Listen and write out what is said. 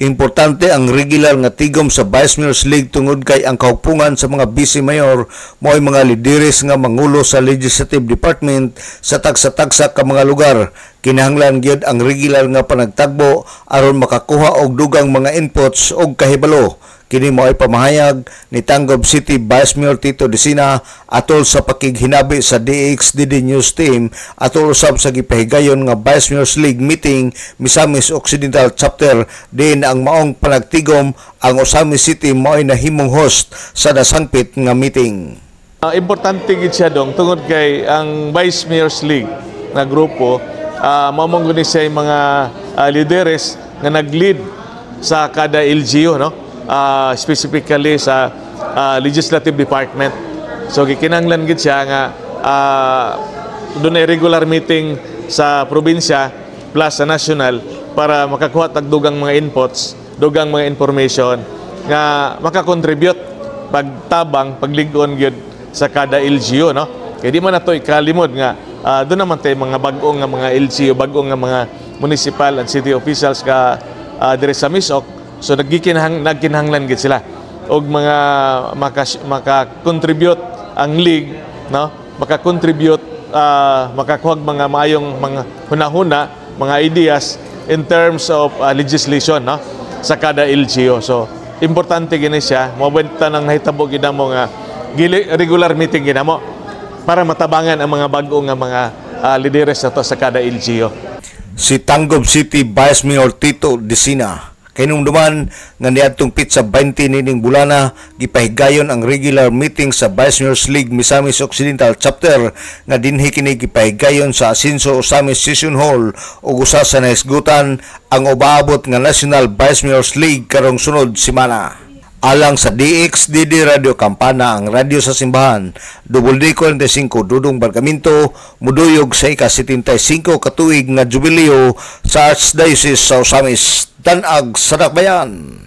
Importante ang regular nga tigom sa Vice Mayor's League tungod kay ang kahupungan sa mga vice mayor mo'y mga lideres nga mangulo sa Legislative Department sa tagsa-tagsa ka mga lugar. Kinahanglan gyud ang regular nga panagtagbo aron makakuha og dugang mga inputs og kahibalo. Kini mao ay pamahayag ni Tangub City Vice Mayor Tito Desina atol sa pakighinabi sa DXDD News Team atol usab sa gipahigayon nga Vice Mayor's League meeting Misamis Occidental Chapter din ang maong panagtigom ang Osamis City mao ay nahimong host sa nasangpit nga meeting. Importante gid siya dong tungod kay ang Vice Mayor's League na grupo mamong guni siya mga lideres nga nag-lead sa kada LGU, no? Specifically sa Legislative Department. So gikinahanglan gid siya nga doon ay regular meeting sa probinsya plus sa national para makakuha tag dugang mga inputs, dugang mga information nga makakontribute pagtabang, pagligon gyud sa kada LGU, no? Kaya di man nato ikalimod nga doon naman tayo mga bagong nga mga LGU, bagong nga mga municipal and city officials ka dire sa Misok. So nagkinahanglan gid sila og mga maka-contribute ang league, no? Maka-contribute makakuha mga maayong mga hunahuna, mga ideas in terms of legislation, no? Sa kada LGU. So importante gini siya, mabenta nang nahitabo gid mo nga regular meeting gid mo para matabangan ang mga bago nga mga lideres nato sa kada LGU. Si Tangub City Vice Mayor Tito Desina kinumduman nga niadtong pitsa 20 nining bulana gipahigayon ang regular meeting sa Vice Mayor's League Misamis Occidental Chapter nga dinhi kini gipahigayon sa Asinso Osamis Session Hall ug usa sa naisgutan ang ubaabot nga National Vice Mayor's League karong sunod semana. Alang sa DXDD Radio Campana, ang radyo sa simbahan, WD45 Dudong Bargamento, muduyog sa ika-75 katuig nga jubileo sa Archdiocese sa Osamis, Danag, Sadakbayan.